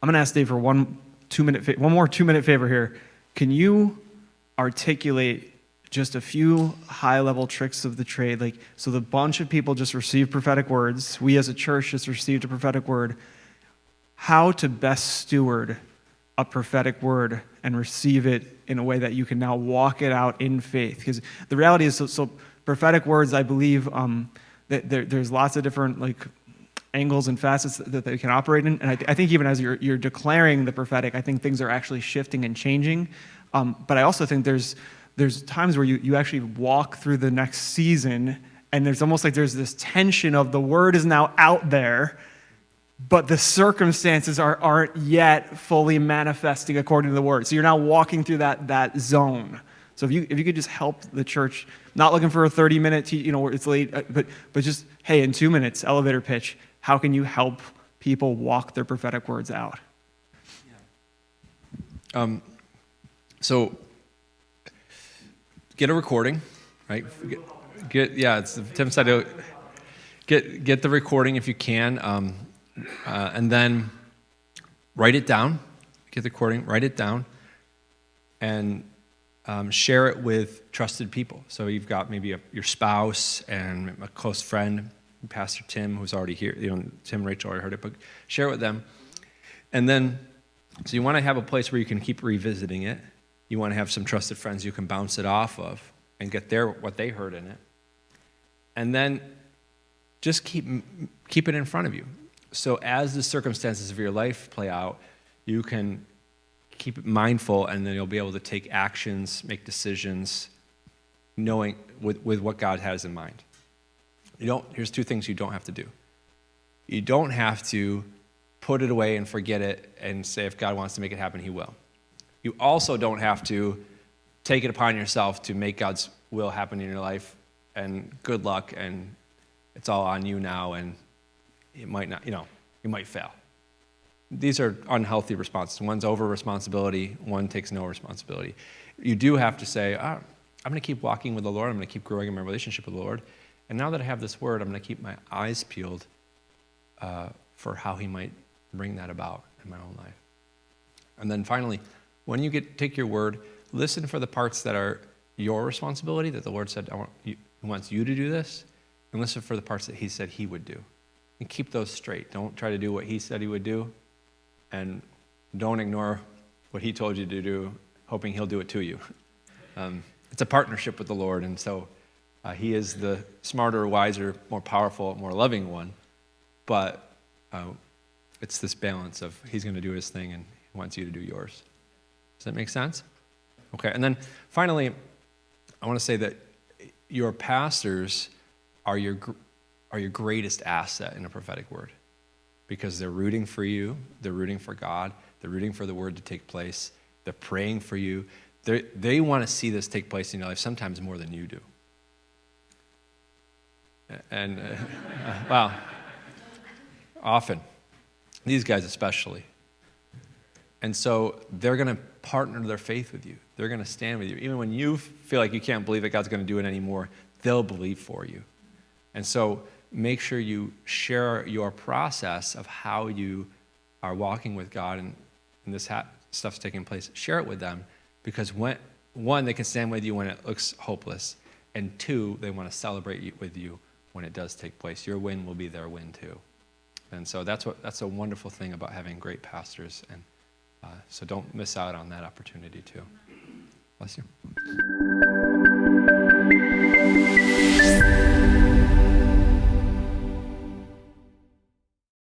I'm going to ask Dave for one more 2-minute favor here. Can you articulate just a few high-level tricks of the trade? Like, so the bunch of people just received prophetic words. We as a church just received a prophetic word. How to best steward a prophetic word and receive it in a way that you can now walk it out in faith. Because the reality is, so prophetic words, I believe, that there's lots of different angles and facets that they can operate in. And I think even as you're declaring the prophetic, I think things are actually shifting and changing. But I also think there's times where you actually walk through the next season, and there's almost like there's this tension of the word is now out there, but the circumstances aren't yet fully manifesting according to the word. So you're now walking through that zone. So if you could just help the church, not looking for a 30-minute, where it's late, but just, hey, in 2 minutes, elevator pitch, how can you help people walk their prophetic words out? So get a recording, right? Tim said get the recording if you can, and then write it down. Get the recording, write it down, and share it with trusted people. So you've got maybe your spouse and a close friend, Pastor Tim, who's already here. Tim and Rachel already heard it, but share it with them. And then, so you want to have a place where you can keep revisiting it. You want to have some trusted friends you can bounce it off of and get what they heard in it. And then just keep it in front of you. So as the circumstances of your life play out, you can keep it mindful, and then you'll be able to take actions, make decisions, knowing with what God has in mind. Here's 2 things you don't have to do. You don't have to put it away and forget it and say if God wants to make it happen, he will. You also don't have to take it upon yourself to make God's will happen in your life, and good luck, and it's all on you now, and it might not, you might fail. These are unhealthy responses. One's over responsibility, one takes no responsibility. You do have to say, I'm going to keep walking with the Lord, I'm going to keep growing in my relationship with the Lord, and now that I have this word, I'm going to keep my eyes peeled for how he might bring that about in my own life. And then finally, when you take your word, listen for the parts that are your responsibility, that the Lord said, he wants you to do this, and listen for the parts that he said he would do. And keep those straight. Don't try to do what he said he would do, and don't ignore what he told you to do, hoping he'll do it to you. It's a partnership with the Lord, and so he is the smarter, wiser, more powerful, more loving one, but it's this balance of he's going to do his thing and he wants you to do yours. Does that make sense? Okay, and then finally, I want to say that your pastors are your greatest asset in a prophetic word, because they're rooting for you, they're rooting for God, they're rooting for the word to take place, they're praying for you. They want to see this take place in your life sometimes more than you do. And, wow, often. These guys especially. And so they're going to partner their faith with you. They're going to stand with you. Even when you feel like you can't believe that God's going to do it anymore, they'll believe for you. And so make sure you share your process of how you are walking with God and this stuff's taking place. Share it with them, because one, they can stand with you when it looks hopeless, and 2, they want to celebrate with you when it does take place. Your win will be their win too. And so that's a wonderful thing about having great pastors, and so don't miss out on that opportunity too. Bless you.